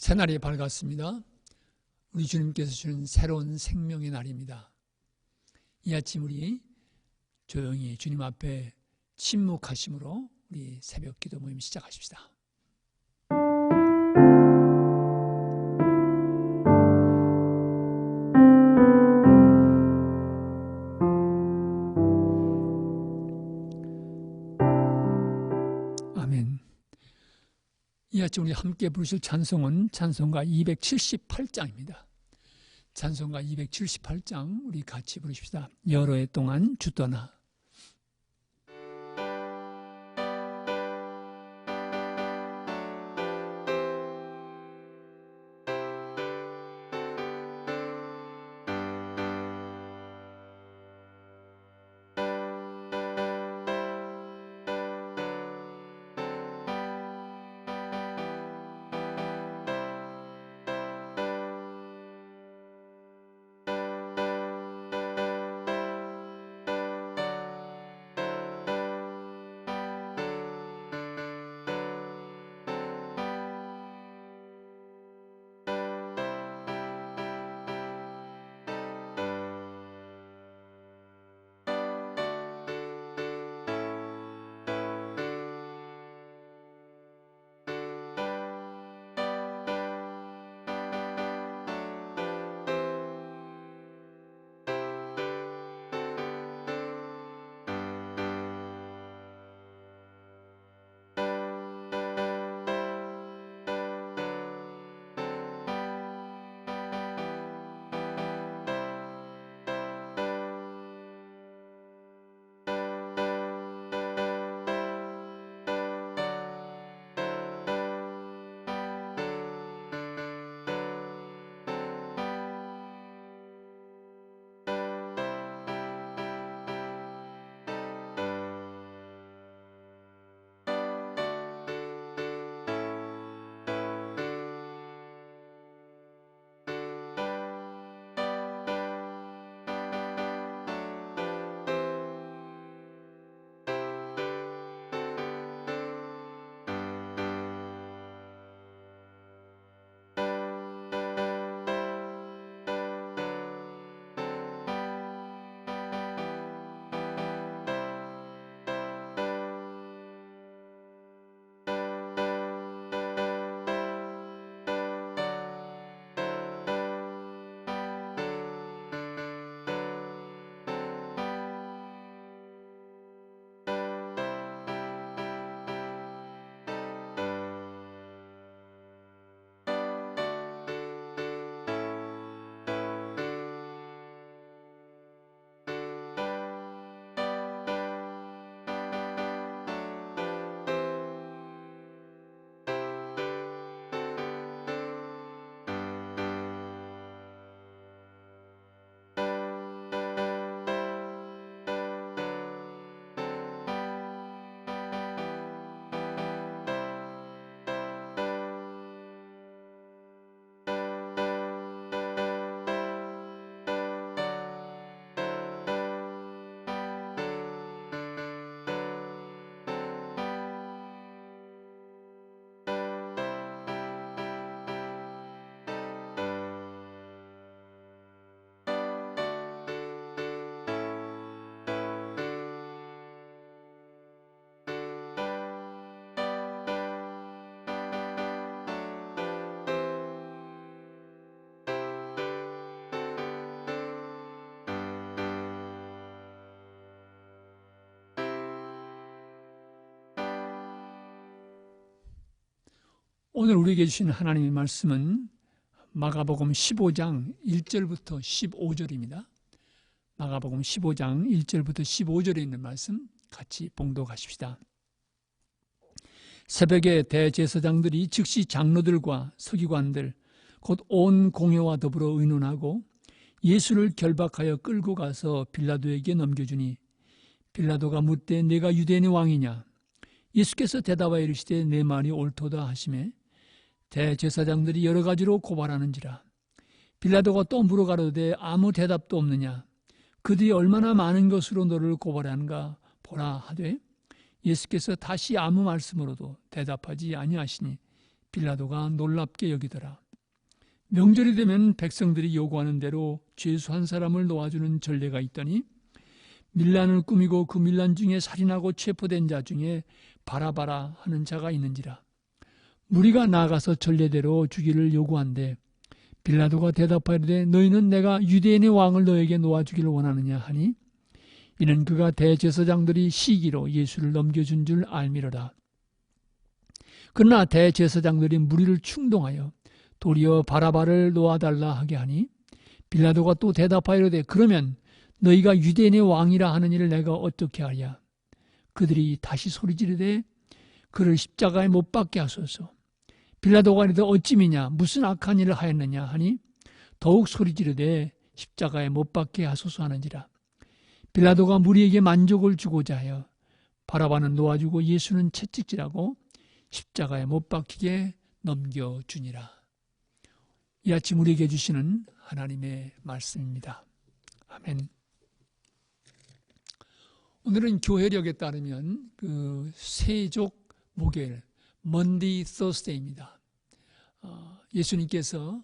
새날이 밝았습니다. 우리 주님께서 주는 새로운 생명의 날입니다. 이 아침 우리 조용히 주님 앞에 침묵하심으로 우리 새벽 기도 모임 시작하십시다. 아멘. 이 아침 우리 함께 부르실 찬송은 찬송가 278장입니다. 찬송가 278장 우리 같이 부르십시다. 여러 해 동안 주 떠나. 오늘 우리에게 주신 하나님의 말씀은 마가복음 15장 1절부터 15절입니다. 마가복음 15장 1절부터 15절에 있는 말씀 같이 봉독하십시다. 새벽에 대제사장들이 즉시 장로들과 서기관들 곧 온 공회와 더불어 의논하고 예수를 결박하여 끌고 가서 빌라도에게 넘겨주니 빌라도가 묻되 내가 유대인의 왕이냐? 예수께서 대답하여 이르시되 내 말이 옳도다 하시매 대제사장들이 여러 가지로 고발하는지라. 빌라도가 또 물어가로되 아무 대답도 없느냐? 그들이 얼마나 많은 것으로 너를 고발하는가 보라 하되 예수께서 다시 아무 말씀으로도 대답하지 아니하시니 빌라도가 놀랍게 여기더라. 명절이 되면 백성들이 요구하는 대로 죄수 한 사람을 놓아주는 전례가 있더니 밀란을 꾸미고 그 밀란 중에 살인하고 체포된 자 중에 바라바라 하는 자가 있는지라. 무리가 나아가서 전례대로 주기를 요구한대 빌라도가 대답하이르되 너희는 내가 유대인의 왕을 너에게 놓아주기를 원하느냐 하니 이는 그가 대제사장들이 시기로 예수를 넘겨준 줄 알미러라. 그러나 대제사장들이 무리를 충동하여 도리어 바라바를 놓아달라 하게 하니 빌라도가 또 대답하이르되 그러면 너희가 유대인의 왕이라 하는 일을 내가 어떻게 하랴. 그들이 다시 소리지르되 그를 십자가에 못 박게 하소서. 빌라도가 이르되 어찌미냐 무슨 악한 일을 하였느냐 하니 더욱 소리지르되 십자가에 못 박게 하소서 하는지라. 빌라도가 무리에게 만족을 주고자 하여 바라바는 놓아주고 예수는 채찍질하고 십자가에 못 박히게 넘겨주니라. 이 아침 우리에게 주시는 하나님의 말씀입니다. 아멘. 오늘은 교회력에 따르면 그 세족 목요일 먼디 서스데이입니다. 예수님께서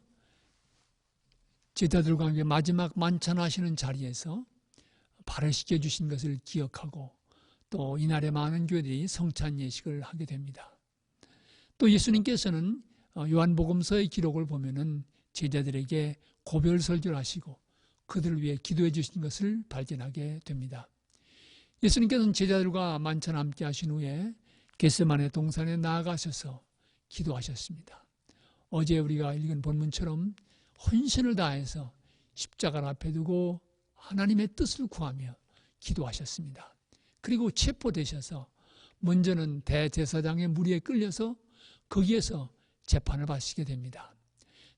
제자들과 함께 마지막 만찬하시는 자리에서 발을 씻겨주신 것을 기억하고 또 이날에 많은 교회들이 성찬 예식을 하게 됩니다. 또 예수님께서는 요한복음서의 기록을 보면은 제자들에게 고별 설교를 하시고 그들을 위해 기도해 주신 것을 발견하게 됩니다. 예수님께서는 제자들과 만찬 함께 하신 후에 겟세마네 동산에 나아가셔서 기도하셨습니다. 어제 우리가 읽은 본문처럼 헌신을 다해서 십자가를 앞에 두고 하나님의 뜻을 구하며 기도하셨습니다. 그리고 체포되셔서 먼저는 대제사장의 무리에 끌려서 거기에서 재판을 받으시게 됩니다.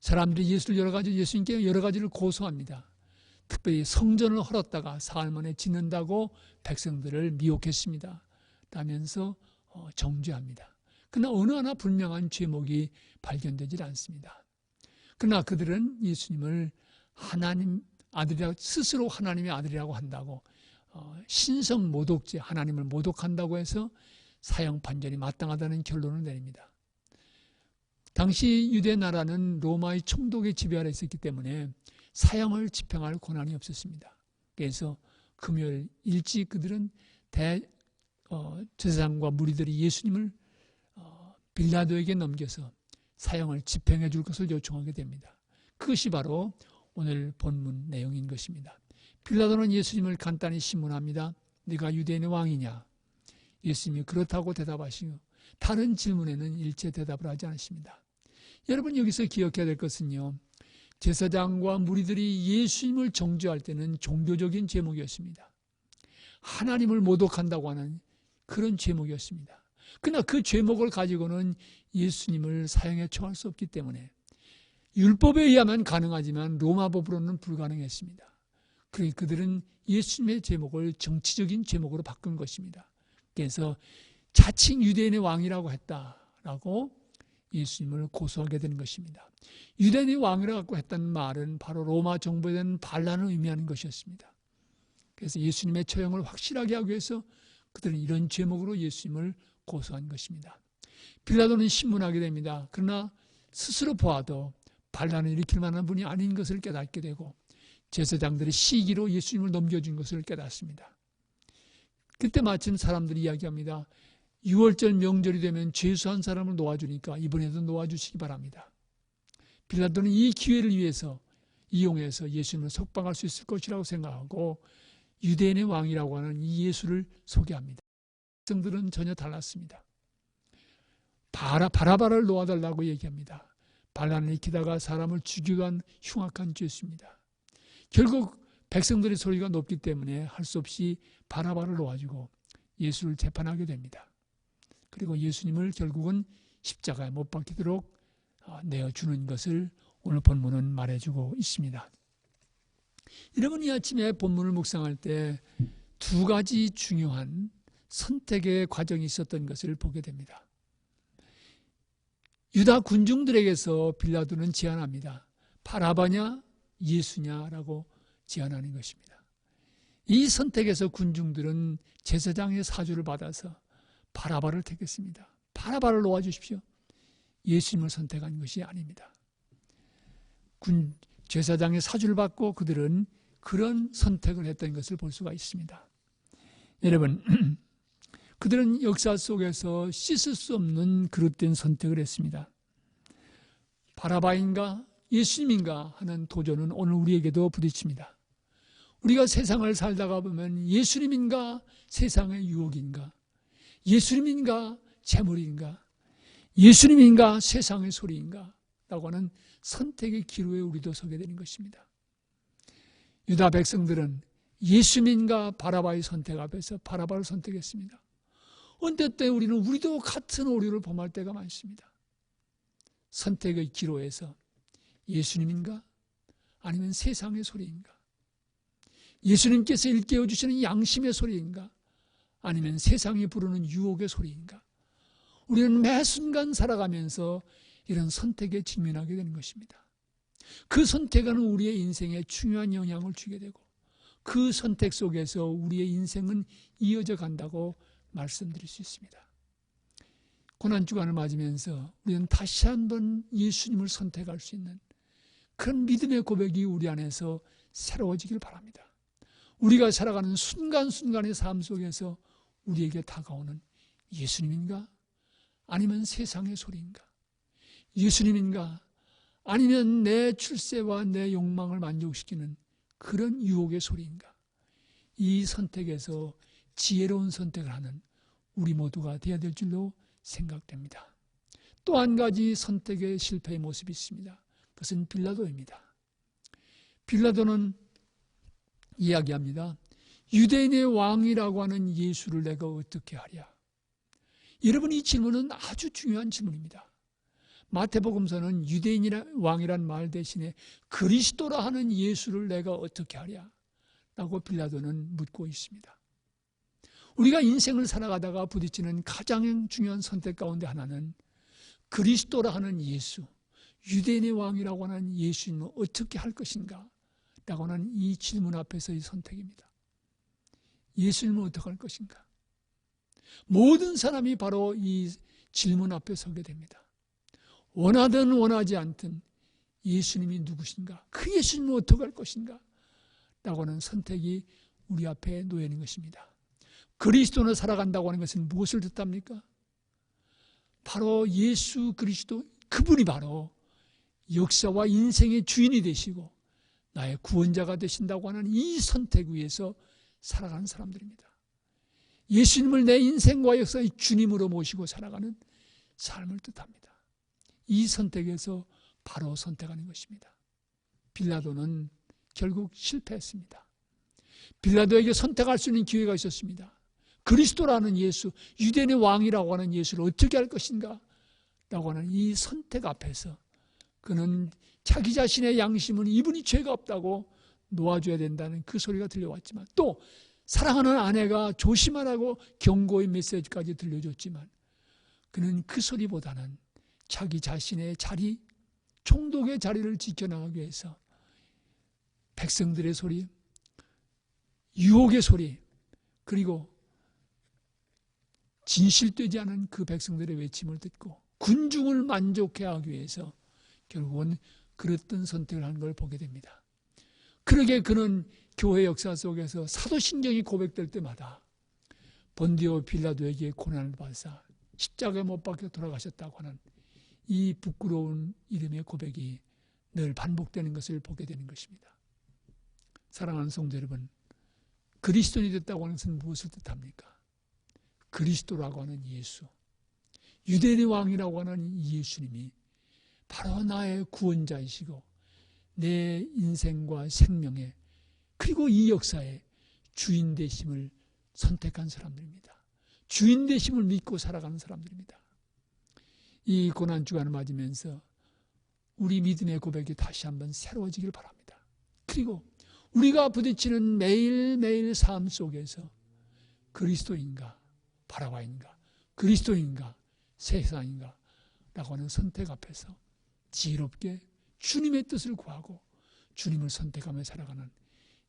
사람들이 예수님께 여러 가지를 고소합니다. 특별히 성전을 헐었다가 사흘 만에 짓는다고 백성들을 미혹했습니다. 라면서 정죄합니다. 그러나 어느 하나 분명한 죄목이 발견되질 않습니다. 그러나 그들은 예수님을 하나님 아들이라고 스스로 하나님의 아들이라고 한다고 신성 모독죄 하나님을 모독한다고 해서 사형 판결이 마땅하다는 결론을 내립니다. 당시 유대 나라는 로마의 총독의 지배 아래 있었기 때문에 사형을 집행할 권한이 없었습니다. 그래서 금요일 일찍 그들은 제사장과 무리들이 예수님을 빌라도에게 넘겨서 사형을 집행해 줄 것을 요청하게 됩니다. 그것이 바로 오늘 본문 내용인 것입니다. 빌라도는 예수님을 간단히 신문합니다. 네가 유대인의 왕이냐? 예수님이 그렇다고 대답하시고 다른 질문에는 일체 대답을 하지 않으십니다. 여러분 여기서 기억해야 될 것은요. 제사장과 무리들이 예수님을 정죄할 때는 종교적인 제목이었습니다. 하나님을 모독한다고 하는 그런 제목이었습니다. 그러나 그 제목을 가지고는 예수님을 사형에 처할 수 없기 때문에 율법에 의하면 가능하지만 로마법으로는 불가능했습니다. 그들은 예수님의 제목을 정치적인 제목으로 바꾼 것입니다. 그래서 자칭 유대인의 왕이라고 했다라고 예수님을 고소하게 되는 것입니다. 유대인의 왕이라고 했다는 말은 바로 로마 정부에 대한 반란을 의미하는 것이었습니다. 그래서 예수님의 처형을 확실하게 하기 위해서 그들은 이런 제목으로 예수님을 고소한 것입니다. 빌라도는 신문하게 됩니다. 그러나 스스로 보아도 반란을 일으킬 만한 분이 아닌 것을 깨닫게 되고 제사장들의 시기로 예수님을 넘겨준 것을 깨닫습니다. 그때 마침 사람들이 이야기합니다. 6월절 명절이 되면 죄수한 사람을 놓아주니까 이번에도 놓아주시기 바랍니다. 빌라도는 이 기회를 위해서 이용해서 예수님을 석방할 수 있을 것이라고 생각하고 유대인의 왕이라고 하는 이 예수를 소개합니다. 백성들은 전혀 달랐습니다. 바라바를 놓아달라고 얘기합니다. 반란을 일으키다가 사람을 죽이기도 한 흉악한 죄수입니다. 결국 백성들의 소리가 높기 때문에 할 수 없이 바라바를 놓아주고 예수를 재판하게 됩니다. 그리고 예수님을 결국은 십자가에 못 박히도록 내어주는 것을 오늘 본문은 말해주고 있습니다. 여러분 이 아침에 본문을 묵상할 때 두 가지 중요한 선택의 과정이 있었던 것을 보게 됩니다. 유다 군중들에게서 빌라도는 제안합니다. 바라바냐 예수냐라고 제안하는 것입니다. 이 선택에서 군중들은 제사장의 사주를 받아서 바라바를 택했습니다. 바라바를 놓아주십시오. 예수님을 선택한 것이 아닙니다. 군 제사장의 사주를 받고 그들은 그런 선택을 했던 것을 볼 수가 있습니다. 여러분, 그들은 역사 속에서 씻을 수 없는 그릇된 선택을 했습니다. 바라바인가 예수님인가 하는 도전은 오늘 우리에게도 부딪힙니다. 우리가 세상을 살다가 보면 예수님인가 세상의 유혹인가, 예수님인가 재물인가, 예수님인가 세상의 소리인가 라고 하는 선택의 기로에 우리도 서게 되는 것입니다. 유다 백성들은 예수님인가 바라바의 선택 앞에서 바라바를 선택했습니다. 어느 때 우리도 같은 오류를 범할 때가 많습니다. 선택의 기로에서 예수님인가 아니면 세상의 소리인가, 예수님께서 일깨워 주시는 양심의 소리인가 아니면 세상이 부르는 유혹의 소리인가, 우리는 매 순간 살아가면서 이런 선택에 직면하게 되는 것입니다. 그 선택은 우리의 인생에 중요한 영향을 주게 되고 그 선택 속에서 우리의 인생은 이어져 간다고 말씀드릴 수 있습니다. 고난주간을 맞으면서 우리는 다시 한번 예수님을 선택할 수 있는 그런 믿음의 고백이 우리 안에서 새로워지길 바랍니다. 우리가 살아가는 순간순간의 삶 속에서 우리에게 다가오는 예수님인가 아니면 세상의 소리인가, 예수님인가 아니면 내 출세와 내 욕망을 만족시키는 그런 유혹의 소리인가, 이 선택에서 지혜로운 선택을 하는 우리 모두가 되어야 될 줄로 생각됩니다. 또 한 가지 선택의 실패의 모습이 있습니다. 그것은 빌라도입니다. 빌라도는 이야기합니다. 유대인의 왕이라고 하는 예수를 내가 어떻게 하랴? 여러분, 이 질문은 아주 중요한 질문입니다. 마태복음서는 유대인의 왕이란 말 대신에 그리스도라 하는 예수를 내가 어떻게 하랴? 라고 빌라도는 묻고 있습니다. 우리가 인생을 살아가다가 부딪히는 가장 중요한 선택 가운데 하나는 그리스도라 하는 예수, 유대인의 왕이라고 하는 예수님을 어떻게 할 것인가? 라고 하는 이 질문 앞에서의 선택입니다. 예수님을 어떻게 할 것인가? 모든 사람이 바로 이 질문 앞에 서게 됩니다. 원하든 원하지 않든 예수님이 누구신가? 그 예수님을 어떻게 할 것인가? 라고 하는 선택이 우리 앞에 놓여 있는 것입니다. 그리스도로 살아간다고 하는 것은 무엇을 뜻합니까? 바로 예수 그리스도, 그분이 바로 역사와 인생의 주인이 되시고 나의 구원자가 되신다고 하는 이 선택 위에서 살아가는 사람들입니다. 예수님을 내 인생과 역사의 주님으로 모시고 살아가는 삶을 뜻합니다. 이 선택에서 바로 선택하는 것입니다. 빌라도는 결국 실패했습니다. 빌라도에게 선택할 수 있는 기회가 있었습니다. 그리스도라는 예수, 유대인의 왕이라고 하는 예수를 어떻게 할 것인가? 라고 하는 이 선택 앞에서 그는 자기 자신의 양심은 이분이 죄가 없다고 놓아줘야 된다는 그 소리가 들려왔지만, 또 사랑하는 아내가 조심하라고 경고의 메시지까지 들려줬지만, 그는 그 소리보다는 자기 자신의 자리, 총독의 자리를 지켜나가기 위해서 백성들의 소리, 유혹의 소리, 그리고 진실되지 않은 그 백성들의 외침을 듣고 군중을 만족해 하기 위해서 결국은 그랬던 선택을 한 걸 보게 됩니다. 그러게 그는 교회 역사 속에서 사도신경이 고백될 때마다 본디오 빌라도에게 고난을 받으사 십자가에 못 박혀 돌아가셨다고 하는 이 부끄러운 이름의 고백이 늘 반복되는 것을 보게 되는 것입니다. 사랑하는 성도 여러분, 그리스도인이 됐다고 하는 것은 무엇을 뜻합니까? 그리스도라고 하는 예수, 유대인의 왕이라고 하는 이 예수님이 바로 나의 구원자이시고 내 인생과 생명의, 그리고 이 역사의 주인 되심을 선택한 사람들입니다. 주인 되심을 믿고 살아가는 사람들입니다. 이 고난주간을 맞으면서 우리 믿음의 고백이 다시 한번 새로워지길 바랍니다. 그리고 우리가 부딪히는 매일매일 삶 속에서 그리스도인가 바라바인가, 그리스도인가 세상인가 라고 하는 선택 앞에서 지혜롭게 주님의 뜻을 구하고 주님을 선택하며 살아가는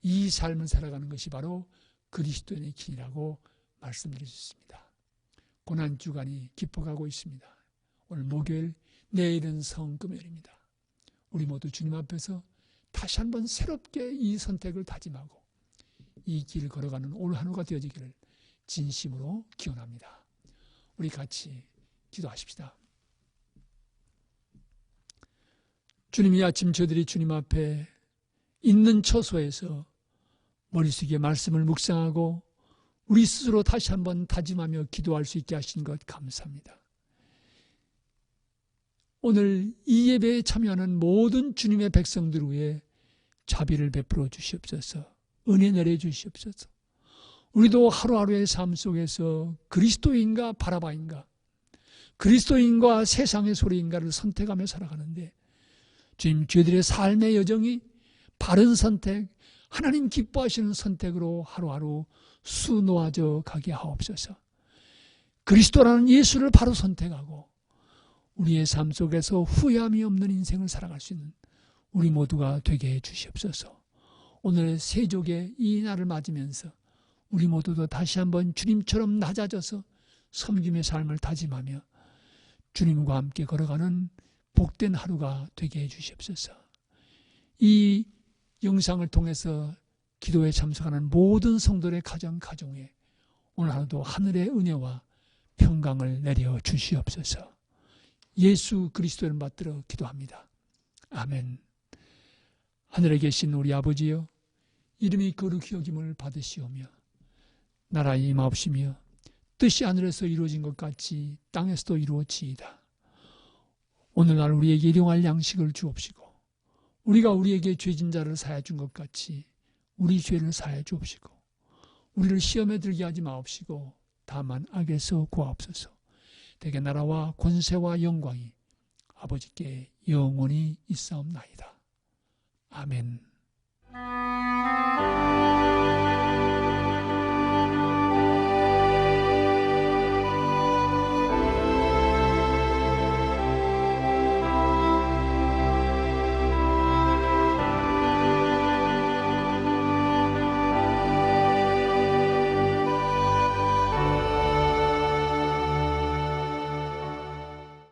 이 삶을 살아가는 것이 바로 그리스도인의 길이라고 말씀드릴 수 있습니다. 고난주간이 깊어가고 있습니다. 오늘 목요일 내일은 성금요일입니다. 우리 모두 주님 앞에서 다시 한번 새롭게 이 선택을 다짐하고 이 길을 걸어가는 올 한해가 되어지기를 진심으로 기원합니다. 우리 같이 기도하십시다. 주님, 이 아침 저들이 주님 앞에 있는 처소에서 머릿속에 말씀을 묵상하고 우리 스스로 다시 한번 다짐하며 기도할 수 있게 하신 것 감사합니다. 오늘 이 예배에 참여하는 모든 주님의 백성들 위해 자비를 베풀어 주시옵소서. 은혜 내려 주시옵소서. 우리도 하루하루의 삶 속에서 그리스도인가 바라바인가, 그리스도인과 세상의 소리인가를 선택하며 살아가는데 주님, 저희들의 삶의 여정이 바른 선택, 하나님 기뻐하시는 선택으로 하루하루 수놓아져 가게 하옵소서. 그리스도라는 예수를 바로 선택하고 우리의 삶 속에서 후회함이 없는 인생을 살아갈 수 있는 우리 모두가 되게 해 주시옵소서. 오늘 세족의 이 날을 맞으면서 우리 모두도 다시 한번 주님처럼 낮아져서 섬김의 삶을 다짐하며 주님과 함께 걸어가는 복된 하루가 되게 해 주시옵소서. 이 영상을 통해서 기도에 참석하는 모든 성도의 가정에 오늘 하루도 하늘의 은혜와 평강을 내려 주시옵소서. 예수 그리스도를 받들어 기도합니다. 아멘. 하늘에 계신 우리 아버지여, 이름이 거룩히 여김을 받으시오며 나라의 임하옵시며 뜻이 하늘에서 이루어진 것 같이 땅에서도 이루어지이다. 오늘날 우리에게 일용할 양식을 주옵시고 우리가 우리에게 죄진 자를 사하여 준 것 같이 우리 죄를 사하여 주옵시고 우리를 시험에 들게 하지 마옵시고 다만 악에서 구하옵소서. 대개 나라와 권세와 영광이 아버지께 영원히 있사옵나이다. 아멘.